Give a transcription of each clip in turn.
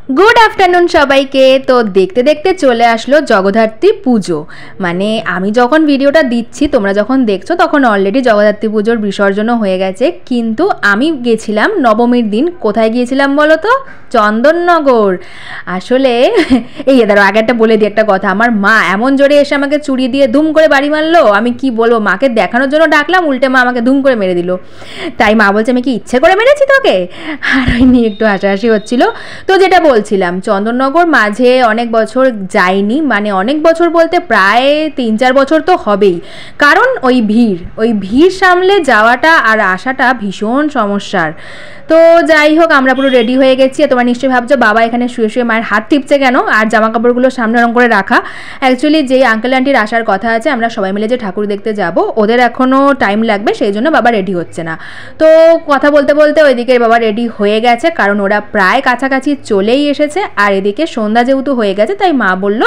Good afternoon सबाइके। तो देखते देखते चले आसलो जगद्धात्री पुजो। माने आमी जखन भिडियोटा दिচ্ছি তোমরা যখন দেখছো তখন অলরেডি জগদ্ধাত্রী পুজোর বিসর্জন হয়ে গেছে, কিন্তু আমি গেছিলাম নবমীর দিন। কোথায় গিয়েছিলাম বলো তো? চন্দননগর। আসলে এই এদারো আগে একটা বলে দিই একটা কথা, আমার মা এমন জোরে এসে আমাকে চুরি দিয়ে ধুম করে বাড়ি মারলো, আমি কি বলবো, মাকে দেখানোর জন্য ডাকলাম, উল্টে মা আমাকে ধুম করে মেরে দিল। তাই মা বলছে আমি কি ইচ্ছে করে মেরেছি তোকে? আর ওই নিয়ে একটু হাসাহাসি হচ্ছিল। তো যেটা বলছিলাম, চন্দননগর মাঝে অনেক বছর যাইনি, মানে অনেক বছর বলতে প্রায় 3-4 বছর তো হবেই, কারণ ওই ভিড় সামলে যাওয়াটা আর আসাটা ভীষণ সমস্যার। তো যাই হোক, আমরা পুরো রেডি হয়ে গেছি। তোমরা নিশ্চয়ই ভাবছো বাবা এখানে শুয়ে শুয়ে মায়ের হাত টিপছে কেন, আর জামা কাপড়গুলো সামনে রং করে রাখা। অ্যাকচুয়ালি যেই আঙ্কেল আন্টির আসার কথা আছে, আমরা সবাই মিলে যে ঠাকুর দেখতে যাব, ওদের এখনও টাইম লাগবে, সেই জন্য বাবা রেডি হচ্ছে না। তো কথা বলতে বলতে ওইদিকে বাবা রেডি হয়ে গেছে, কারণ ওরা প্রায় কাছাকাছি চলেই এসেছে। আর এদিকে সন্ধ্যা যেহেতু হয়ে গেছে, তাই মা বলল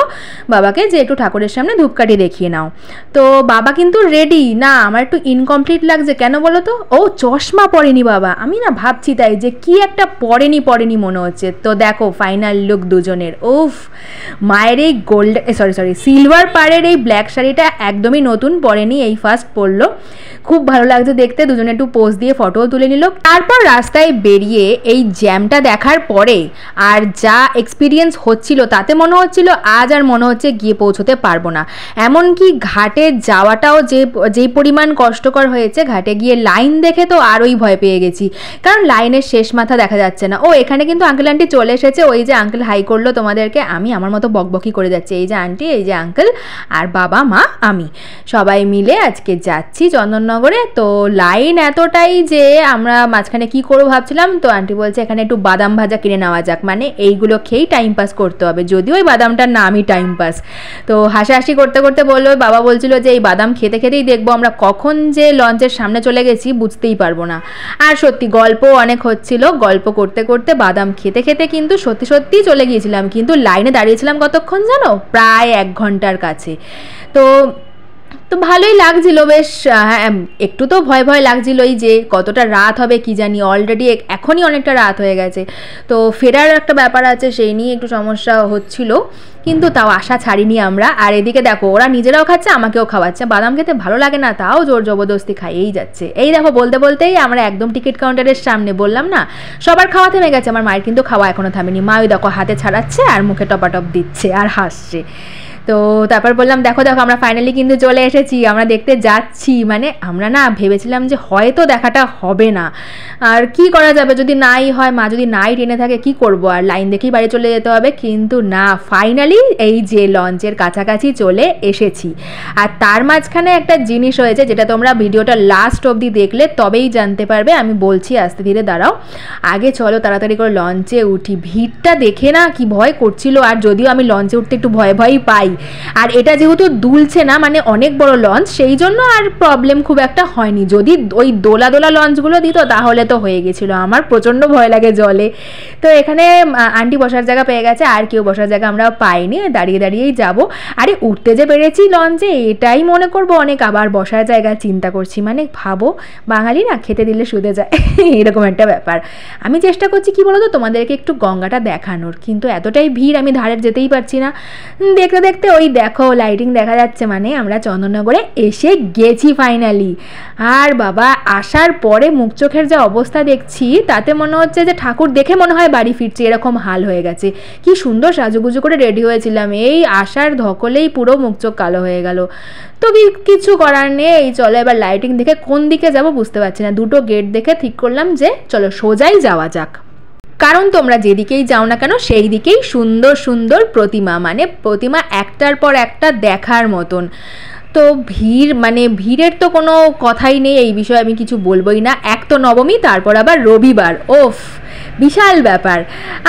বাবাকে যে একটু ঠাকুরের সামনে ধূপকাঠি দেখিয়ে নাও। তো বাবা কিন্তু রেডি না, আমার একটু ইনকমপ্লিট লাগছে। কেন বলো তো? ও চশমা পরেনি বাবা। আমি না ভাবছি তাই যে কি একটা পরেনি মনে হচ্ছে। তো দেখো ফাইনাল লুক দুজনের। উফ, মায়ের এই সিলভার পাড়ের এই ব্ল্যাক শাড়িটা একদমই নতুন, পরেনি, এই ফার্স্ট পরলো। খুব ভালো লাগছে দেখতে। দুজনে একটু পোজ দিয়ে ফটোও তুলে নিল। তারপর রাস্তায় বেরিয়ে এই জ্যামটা দেখার পরে আর যা এক্সপিরিয়েন্স হচ্ছিল, তাতে মনে হচ্ছিল আজ আর মনে হচ্ছে গিয়ে পৌঁছতে পারবো না। এমনকি ঘাটে যাওয়াটাও যেই পরিমাণ কষ্টকর হয়েছে, ঘাটে গিয়ে লাইন দেখে তো আরোই ভয় পেয়ে গেছি, কারণ লাইনের শেষ মাথা দেখা যাচ্ছে না। ও এখানে কিন্তু আঙ্কেল আন্টি চলে এসেছে। ওই যে আঙ্কেল হাই করলো তোমাদেরকে, আমি আমার মতো বকবকি করে যাচ্ছি। এই যে আন্টি, এই যে আঙ্কেল, আর বাবা মা, আমি সবাই মিলে আজকে যাচ্ছি চন্দননগরে। তো লাইন এতটাই যে আমরা মাঝখানে কি করবো ভাবছিলাম, তো আন্টি বলছে এখানে একটু বাদাম ভাজা কিনে নেওয়া যাক, মানে এইগুলো খেয়েই টাইম পাস করতে হবে, যদিও ওই বাদামটার নামই টাইম পাস। তো হাসাহাসি করতে করতে বললো, বাবা বলছিল যে এই বাদাম খেতে খেতেই দেখবো আমরা কখন যে লঞ্চের সামনে চলে গেছি বুঝতেই পারবো না। আর সত্যি গল্প অনেক হচ্ছিল, গল্প করতে করতে বাদাম খেতে খেতে কিন্তু সত্যি চলে গিয়েছিলাম, কিন্তু লাইনে দাঁড়িয়েছিলাম কতক্ষণ জানো? প্রায় 1 ঘন্টার কাছে। তো ভালোই লাগছিল বেশ। হ্যাঁ, একটু তো ভয় লাগছিল, এই যে কতটা রাত হবে কি জানি, অলরেডি এখনই অনেকটা রাত হয়ে গেছে। তো ফেরার একটা ব্যাপার আছে, সেই নিয়ে একটু সমস্যা হচ্ছিল, কিন্তু তাও আশা ছাড়িনি আমরা। আর এদিকে দেখো ওরা নিজেরাও খাচ্ছে, আমাকেও খাওয়াচ্ছে। বাদাম খেতে ভালো লাগে না, তাও জোর জবরদস্তি খাইয়েই যাচ্ছে। এই দেখো বলতে বলতেই আমরা একদম টিকিট কাউন্টারের সামনে। বললাম না সবার খাওয়া থেমে গেছে, আমার মায়ের কিন্তু খাওয়া এখনও থামেনি। মা ওই দেখো হাতে ছাড়াচ্ছে আর মুখে টপাটপ দিচ্ছে আর হাসছে। তো তারপর বললাম দেখো আমরা ফাইনালি কিন্তু চলে এসেছি, আমরা দেখতে যাচ্ছি। মানে আমরা না ভেবেছিলাম যে হয়তো দেখাটা হবে না, আর কি করা যাবে, যদি নাই হয়, মা যদি নাই টেনে থাকে কি করব, আর লাইন দেখেই বাড়ি চলে যেতে হবে। কিন্তু না, ফাইনালি এই যে লঞ্চের কাছাকাছি চলে এসেছি। আর তার মাঝখানে একটা জিনিস হয়েছে, যেটা তোমরা ভিডিওটা লাস্ট অবধি দেখলে তবেই জানতে পারবে। আমি বলছি আস্তে ধীরে, দাঁড়াও। আগে চলো তাড়াতাড়ি করে লঞ্চে উঠি। ভিড়টা দেখে না কি ভয় করছিল, আর যদিও আমি লঞ্চে উঠতে একটু ভয়ই পাই, আর এটা যেহেতু দুলছে না, মানে অনেক বড় লঞ্চ, সেই জন্য আর প্রবলেম খুব একটা হয়নি। যদি ওই দোলা লঞ্চগুলো দিত তাহলে তো হয়ে গেছিলো। আমার প্রচণ্ড ভয় লাগে জলে। তো এখানে আন্টি বসার জায়গা পেয়ে গেছে, আর কেউ বসার জায়গা আমরা পাইনি, দাঁড়িয়েই যাব। আরে উঠতে যে পেরেছি লঞ্চে, এটাই মনে করবো অনেক। আবার বসার জায়গা চিন্তা করছি, মানে ভাবো বাঙালি না খেতে দিলে শুধে যায় এরকম একটা ব্যাপার। আমি চেষ্টা করছি কি বলো তো তোমাদেরকে একটু গঙ্গাটা দেখানোর, কিন্তু এতটাই ভিড় আমি ধারে যেতেই পারছি না। দেখতে দেখতে ওই দেখো লাইটিং দেখা যাচ্ছে, মানে আমরা চন্দননগরে এসে গেছি ফাইনালি। আর বাবা আসার পরে মুখ চোখের যা অবস্থা দেখছি, তাতে মনে হচ্ছে যে ঠাকুর দেখে মনে হয় বাড়ি ফিরছি, এরকম হাল হয়ে গেছে। কি সুন্দর সাজুগুজু করে রেডি হয়েছিলাম, এই আসার ধকলেই পুরো মুখ চোখ কালো হয়ে গেল। তো কিছু করার নেই, চলো এবার লাইটিং দেখে কোন দিকে যাব বুঝতে পারছি না। দুটো গেট দেখে ঠিক করলাম যে চলো সোজাই যাওয়া যাক, কারণ তোমরা যেদিকেই যাও না কেন সেই দিকেই সুন্দর সুন্দর প্রতিমা, মানে প্রতিমা একটার পর একটা দেখার মতন। তো ভিড়ের তো কোনো কথাই নেই, এই বিষয়ে আমি কিছু বলবোই না। এক তো নবমী, তারপর আবার রবিবার, ওফ বিশাল ব্যাপার।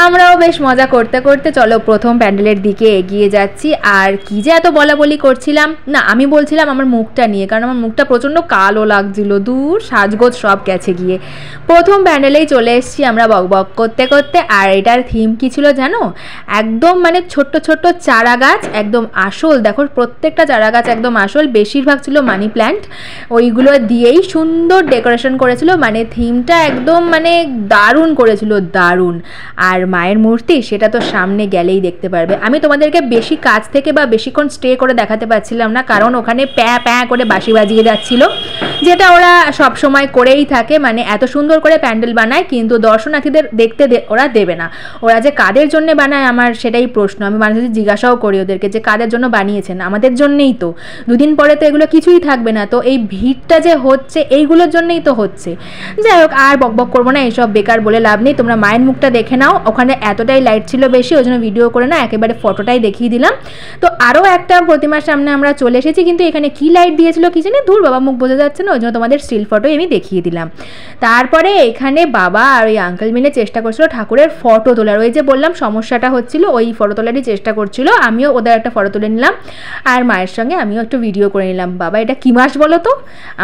আমরাও বেশ মজা করতে করতে চলো প্রথম প্যান্ডেলের দিকে এগিয়ে যাচ্ছি। আর কি যে এত বলাবলি করছিলাম না, আমি বলছিলাম আমার মুখটা নিয়ে, কারণ আমার মুখটা প্রচণ্ড কালো লাগছিল, দূর সাজগোজ সব গেছে গিয়ে। প্রথম প্যান্ডেলেই চলে এসেছি আমরা বকবক করতে করতে। আর এটার থিম কি ছিল জানো? একদম মানে ছোট্ট ছোট্ট চারা গাছ, একদম আসল, দেখো প্রত্যেকটা চারা গাছ একদম আসল বেশিরভাগ ছিল মানি প্ল্যান্ট, ওইগুলো দিয়েই সুন্দর ডেকোরেশন করেছিল, মানে থিমটা একদম মানে দারুণ করেছিল, দারুণ। আর মায়ের মূর্তি সেটা তো সামনে গেলেই দেখতে পারবে। আমি তোমাদেরকে বেশি কাছ থেকে বা বেশিক্ষণ স্টে করে দেখাতে পারছিলাম না, কারণ ওখানে প্যাঁ প্যাঁ করে বাঁশি বাজিয়ে যাচ্ছিল, যেটা ওরা সব সময় করেই থাকে। মানে এত সুন্দর করে প্যান্ডেল বানায়, কিন্তু দর্শনার্থীদের দেখতে ওরা দেবে না। ওরা যে কাদের জন্য বানায় আমার সেটাই প্রশ্ন। আমি মানুষদের জিজ্ঞাসাও করি ওদেরকে যে কাদের জন্য বানিয়েছেন, আমাদের জন্যেই তো, দুদিন পরে তো এগুলো কিছুই থাকবে না, তো এই ভিড়টা যে হচ্ছে এইগুলোর জন্যই তো হচ্ছে। যাই হোক, আর বকবক করবো না, এইসব বেকার বলে লাভ নেই। তোমরা মায়ের মুখটা দেখে নাও, ওখানে এতটাই লাইট ছিল বেশি, ওই জন্য ভিডিও করে না একেবারে ফটোটাই দেখিয়ে দিলাম। তো আরও একটা প্রতিমার সামনে আমরা চলে এসেছি, কিন্তু এখানে কি লাইট দিয়েছিল কি জানি, দূর বাবা মুখ বোঝা যাচ্ছে না, ওই জন্য তোমাদের স্টিল ফটোই আমি দেখিয়ে দিলাম। তারপরে এখানে বাবা আর ওই আঙ্কেল মিলে চেষ্টা করছিল ঠাকুরের ফটো তোলার, ওই যে বললাম সমস্যাটা হচ্ছিল, ওই ফটো তোলারই চেষ্টা করছিল। আমিও ওদের একটা ফটো তুলে নিলাম, আর মায়ের সঙ্গে আমিও একটু ভিডিও করে নিলাম। বাবা এটা কী মাস বলো তো?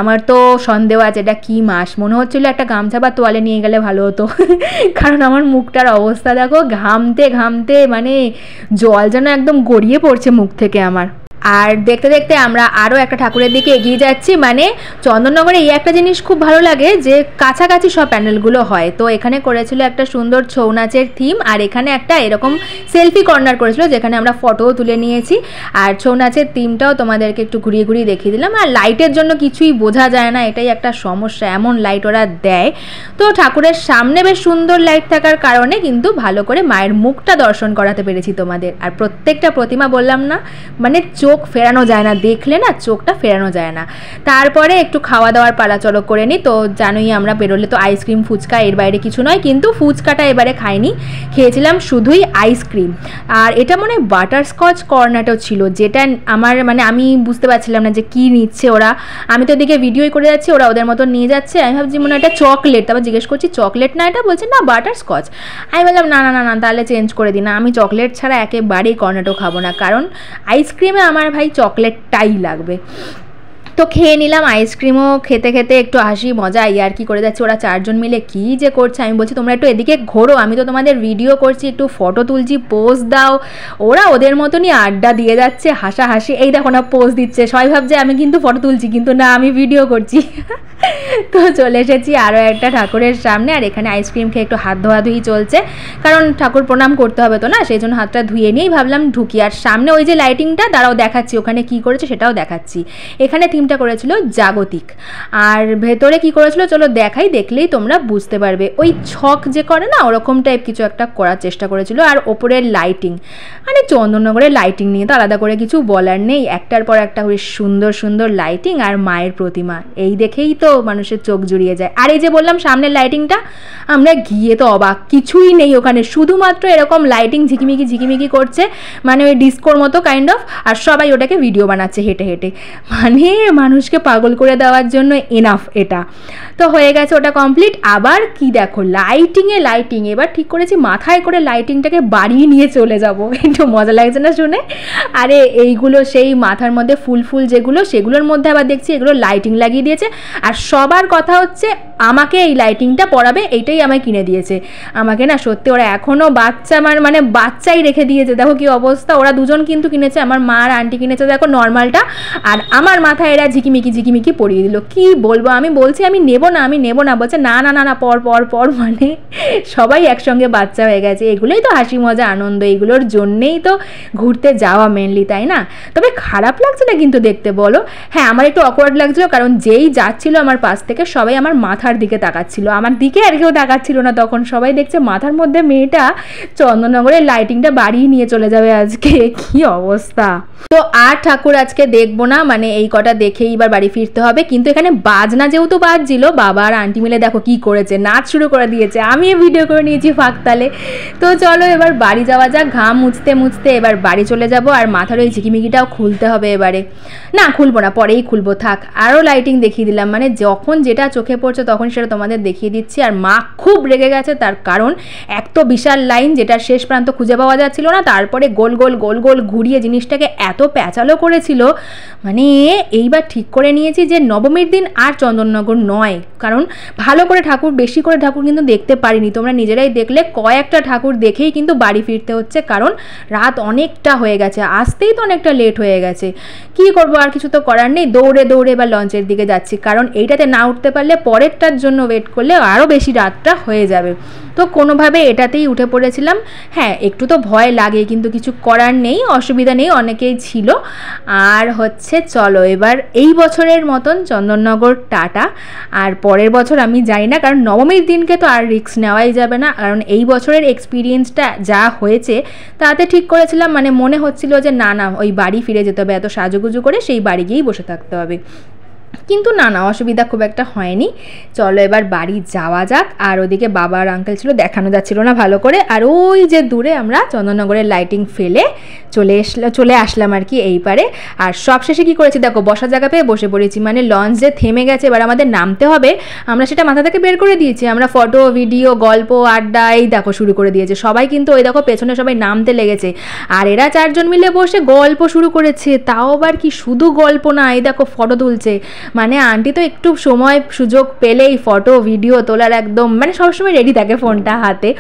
আমার তো সন্দেহ আছে এটা কী মাস, মনে হচ্ছিলো একটা গামছা বা তোয়ালে নিয়ে গেলে ভালো হতো, কারণ আমার মুখটার অবস্থা দেখো, ঘামতে ঘামতে মানে জল যেন একদম গড়িয়ে পড়ছে মুখ থেকে আমার। আর দেখতে দেখতে আমরা আরও একটা ঠাকুরের দিকে এগিয়ে যাচ্ছি। মানে চন্দননগরে এই একটা জিনিস খুব ভালো লাগে যে কাছাকাছি সব প্যান্ডেলগুলো হয়। তো এখানে করেছিল একটা সুন্দর ছৌ নাচের থিম, আর এখানে একটা এরকম সেলফি কর্নার করেছিল যেখানে আমরা ফটোও তুলে নিয়েছি। আর ছৌ নাচের থিমটাও তোমাদেরকে একটু ঘুরিয়ে ঘুরিয়ে দেখিয়ে দিলাম। আর লাইটের জন্য কিছুই বোঝা যায় না, এটাই একটা সমস্যা, এমন লাইট ওরা দেয়। তো ঠাকুরের সামনে বেশ সুন্দর লাইট থাকার কারণে কিন্তু ভালো করে মায়ের মুখটা দর্শন করাতে পেরেছি তোমাদের। আর প্রত্যেকটা প্রতিমা বললাম না, মানে চোখ ফেরানো যায় না, দেখলে না চোখটা ফেরানো যায় না। তারপরে একটু খাওয়া দাওয়ার পালাচলো করে নিই। তো জানোই আমরা বেরোলে তো আইসক্রিম ফুচকা, এর বাইরে কিছু নয়, কিন্তু ফুচকাটা এবারে খাইনি, খেয়েছিলাম শুধুই আইসক্রিম। আর এটা মনে হয় বাটারস্কচ কর্নারটাও ছিল, যেটা আমার মানে আমি বুঝতে পারছিলাম না যে কী নিচ্ছে ওরা। আমি তো এদিকে ভিডিওই করে যাচ্ছি, ওরা ওদের মতো নিয়ে যাচ্ছে। আমি ভাবছি মনে হয় এটা চকলেট, তারপর জিজ্ঞেস করছি চকলেট না এটা, বলছে না বাটারস্কচ। আমি বললাম না না না না তাহলে চেঞ্জ করে দিই না, আমি চকলেট ছাড়া একেবারেই কর্নারও খাবো না, কারণ আইসক্রিমে আমার ভাই চকলেটটাই লাগবে। তো খেয়ে নিলাম আইসক্রিমও, খেতে খেতে একটু হাসি মজা আর কি করে যাচ্ছে। ওরা চারজন মিলে কী যে করছে, আমি বলছি তোমরা একটু এদিকে ঘোরো, আমি তো তোমাদের ভিডিও করছি, একটু ফটো তুলছি, পোজ দাও। ওরা ওদের মতনই আড্ডা দিয়ে যাচ্ছে, হাসাহাসি। এই দেখো না পোজ দিচ্ছে, সবাই ভাবছে আমি কিন্তু ফটো তুলছি, কিন্তু না আমি ভিডিও করছি। তো চলে এসেছি আরও একটা ঠাকুরের সামনে, আর এখানে আইসক্রিম খেয়ে একটু হাত ধোয়াধুয়ি চলছে, কারণ ঠাকুর প্রণাম করতে হবে তো না, সেই জন্য হাতটা ধুয়ে নিয়েই ভাবলাম ঢুকি। আর সামনে ওই যে লাইটিংটা দাঁড়াও দেখাচ্ছি, ওখানে কি করেছে সেটাও দেখাচ্ছি। এখানে থিমটা করেছিল জাগতিক, আর ভেতরে কি করেছিল চলো দেখাই, দেখলেই তোমরা বুঝতে পারবে। ওই ছক যে করে না ওরকম টাইপ কিছু একটা করার চেষ্টা করেছিল। আর ওপরের লাইটিং, মানে চন্দননগরের লাইটিং নিয়ে তো আলাদা করে কিছু বলার নেই, একটার পর একটা বেশ সুন্দর সুন্দর লাইটিং, আর মায়ের প্রতিমা, এই দেখেই তো মানুষের চোখ জুড়িয়ে যায়। আর এই যে বললাম সামনের লাইটিংটা, আমরা গিয়ে তো অবাক, কিছুই নেই ওখানে, শুধুমাত্র এরকম লাইটিং ঝিকিমিকি ঝিকিমিকি করছে, মানে ওই ডিস্কোর মতো কাইন্ড অফ, আর সবাই ওটাকে ভিডিও বানাচ্ছে হেঁটে হেঁটে, মানে মানুষকে পাগল করে দেওয়ার জন্য এনাফ এটা। তো হয়ে গেছে ওটা কমপ্লিট। আবার কি দেখো লাইটিংয়ে লাইটিং, এবার ঠিক করেছি মাথায় করে লাইটিংটাকে বাড়িয়ে নিয়ে চলে যাব, একটু মজা লাগছে না শুনে? আরে এইগুলো সেই মাথার মধ্যে ফুল ফুল যেগুলো, সেগুলোর মধ্যে আবার দেখছি এগুলো লাইটিং লাগিয়ে দিয়েছে। আর সবার কথা হচ্ছে আমাকে এই লাইটিংটা পরাবে, এইটাই আমায় কিনে দিয়েছে। আমাকে না সত্যি ওরা এখনও বাচ্চা, আমার মানে বাচ্চাই রেখে দিয়েছে, দেখো কি অবস্থা। ওরা দুজন কিন্তু কিনেছে, আমার মা আর আন্টি কিনেছে দেখো নর্মালটা, আর আমার মাথায় এরা ঝিকিমিকি ঝিকিমিকি পরিয়ে দিল। কি বলবো, আমি বলছি আমি নেবো না, আমি নেবো না, বলছে না না না না পর পর পর, মানে সবাই একসঙ্গে বাচ্চা হয়ে গেছে। এগুলোই তো হাসি মজা আনন্দ, এগুলোর জন্যেই তো ঘুরতে যাওয়া মেনলি, তাই না? তবে খারাপ লাগছে না কিন্তু দেখতে, বলো? হ্যাঁ আমার একটু অকওয়ার্ড লাগছিল, কারণ যেই যাচ্ছিল আমার পাশ থেকে সবাই আমার মাথার দিকে তাকাচ্ছিল, আমার দিকে আর কেউ তাকাচ্ছিল না। তখন সবাই দেখছে মাথার মধ্যে মেয়েটা চন্দননগরের লাইটিংটা বাড়িয়ে নিয়ে চলে যাবে আজকে, কি অবস্থা। তো আর ঠাকুর আজকে দেখবো না, মানে এই কটা দেখেই এবার বাড়ি ফিরতে হবে। কিন্তু এখানে বাজনা যেহেতু বাজছিল, বাবা আর আন্টি মিলে দেখো কি করেছে, নাচ শুরু করে দিয়েছে, আমিও ভিডিও করে নিয়েছি ফাঁকতালে। তো চলো এবার বাড়ি যাওয়া যাক, ঘাম মুছতে মুছতে এবার বাড়ি চলে যাব। আর মাথার ওই ঝিকিমিকিটাও খুলতে হবে এবারে, না খুলবো না, পরেই খুলবো, থাক। আরও লাইটিং দেখিয়ে দিলাম, মানে যখন যেটা চোখে পড়ছে তখন সেটা তোমাদের দেখিয়ে দিচ্ছি। আর মা খুব রেগে গেছে, তার কারণ এক তো বিশাল লাইন, যেটার শেষ প্রান্ত খুঁজে পাওয়া যাচ্ছিল না, তারপরে গোল গোল গোল গোল ঘুরিয়ে জিনিসটাকে এত প্যাঁচালো করেছিল। মানে এইবার ঠিক করে নিয়েছি যে নবমীর দিন আর চন্দননগর নয়, কারণ ভালো করে ঠাকুর, বেশি করে ঠাকুর কিন্তু দেখতে পারিনি, তোমরা নিজেরাই দেখলে কয়েকটা ঠাকুর দেখেই কিন্তু বাড়ি ফিরতে হচ্ছে, কারণ রাত অনেকটা হয়ে গেছে, আসতেই তো অনেকটা লেট হয়ে গেছে। কি করবো, আর কিছু তো করার নেই, দৌড়ে দৌড়ে এবার লঞ্চের দিকে যাচ্ছি, কারণ এইটাতে না উঠতে পারলে পরেরটার জন্য ওয়েট করলে আরও বেশি রাতটা হয়ে যাবে। তো কোনোভাবে এটাতেই উঠে পড়েছিলাম। হ্যাঁ, একটু তো ভয় লাগে, কিন্তু কিছু করার নেই, অসুবিধা নেই, অনেকেই ছিল। আর হচ্ছে চলো এবার এই বছরের মতন চন্দননগর টাটা। আর পরের বছর আমি জানি না, কারণ নবমীর দিনকে তো আর রিস্ক নেওয়াই যাবে না, কারণ এই বছরের এক্সপিরিয়েন্সটা যা হয়েছে তাতে ঠিক করেছিলাম, মানে মনে হচ্ছিল যে না না ওই বাড়ি ফিরে যেতে হবে, এত সাজুগুজু করে সেই বাড়ি গিয়েই বসে থাকতে হবে। কিন্তু না না, অসুবিধা খুব একটা হয়নি। চলো এবার বাড়ি যাওয়া যাক। আর ওদিকে বাবা আর আঙ্কেল ছিল, দেখানো যাচ্ছিল না ভালো করে। আর ওই যে দূরে আমরা চন্দননগরের লাইটিং ফেলে চলে আসলাম আর কি এই পারে। আর সব শেষে কী করেছি দেখো, বসার জায়গা পেয়ে বসে পড়েছি, মানে লঞ্চ যে থেমে গেছে, এবার আমাদের নামতে হবে, আমরা সেটা মাথা থেকে বের করে দিয়েছি। আমরা ফটো, ভিডিও, গল্প, আড্ডা এই দেখো শুরু করে দিয়েছে সবাই, কিন্তু ওই দেখো পেছনে সবাই নামতে লেগেছে। আর এরা চারজন মিলে বসে গল্প শুরু করেছে, তাও আবার কি শুধু গল্প না, এই দেখো ফটো তুলছে। মানে আন্টি তো একটু সময় সুযোগ পেলেই ফটো ভিডিও তোলার একদম মানে সবসময় রেডি থাকে ফোনটা হাতে।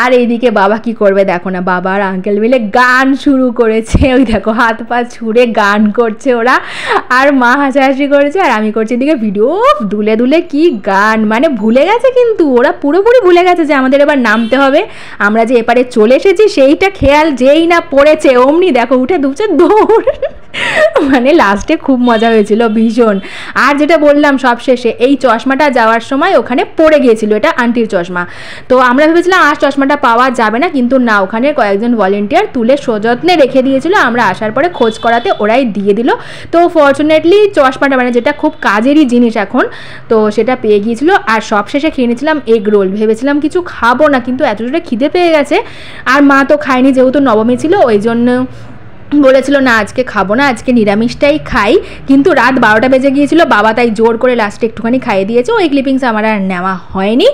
আর এইদিকে বাবা কি করবে দেখো না, বাবা আর আঙ্কেল মিলে গান শুরু করেছে, ওই দেখো হাত পা ছুঁড়ে গান করছে ওরা, আর মা হাসাহাসি করেছে, আর আমি করছি এদিকে ভিডিও। দুলে দুলে কি গান, মানে ভুলে গেছে, কিন্তু ওরা পুরোপুরি ভুলে গেছে যে আমাদের এবার নামতে হবে, আমরা যে এপারে চলে এসেছি সেইটা খেয়াল যেই না পড়েছে অমনি দেখো উঠে দুপছে দৌড়। মানে লাস্টে খুব মজা হয়েছিল ভীষণ। আর যেটা বললাম সব শেষে, এই চশমাটা যাওয়ার সময় ওখানে পড়ে গিয়েছিল, এটা আন্টির চশমা। তো আমরা ভেবেছিলাম আর চশমাটা পাওয়া যাবে না, কিন্তু না, ওখানে কয়েকজন ভলেন্টিয়ার তুলে সযত্নে রেখে দিয়েছিল, আমরা আসার পরে খোঁজ করাতে ওরাই দিয়ে দিল। তো ফর্চুনেটলি চশমাটা, মানে যেটা খুব কাজেরই জিনিস এখন, তো সেটা পেয়ে গিয়েছিল। আর সব শেষে খেয়ে নিয়েছিলাম এগ রোল, ভেবেছিলাম কিছু খাবো না, কিন্তু এত জোরে খিদে পেয়ে গেছে। আর মা তো খায়নি, যেহেতু নবমী ছিল ওই জন্য বলেছিল না আজকে খাবো না, আজকে নিরামিষটাই খাই। কিন্তু রাত 12টা বেজে গিয়েছিল, বাবা তাই জোর করে লাস্টে একটুখানি খাইয়ে দিয়েছে, ওই ক্লিপিংস আমার আর নেওয়া হয়নি।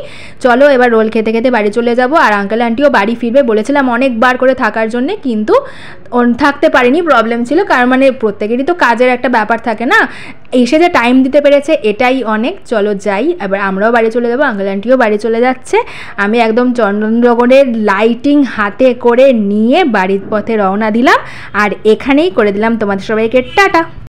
চলো এবার রোল খেতে খেতে বাড়ি চলে যাব। আর আঙ্কেল আন্টিও বাড়ি ফিরবে বলেছিলাম অনেকবার করে থাকার জন্যে, কিন্তু থাকতে পারিনি, প্রবলেম ছিল, কারণ মানে প্রত্যেকেরই তো কাজের একটা ব্যাপার থাকে না, এসে যে টাইম দিতে পেরেছে এটাই অনেক। চলো যাই, এবার আমরাও বাড়ি চলে যাবো, আঙ্কেল আন্টিও বাড়ি চলে যাচ্ছে। আমি একদম চন্দননগরের লাইটিং হাতে করে নিয়ে বাড়ির পথে রওনা দিলাম, আর এখানেই করে দিলাম তোমাদের সবাইকে টাটা।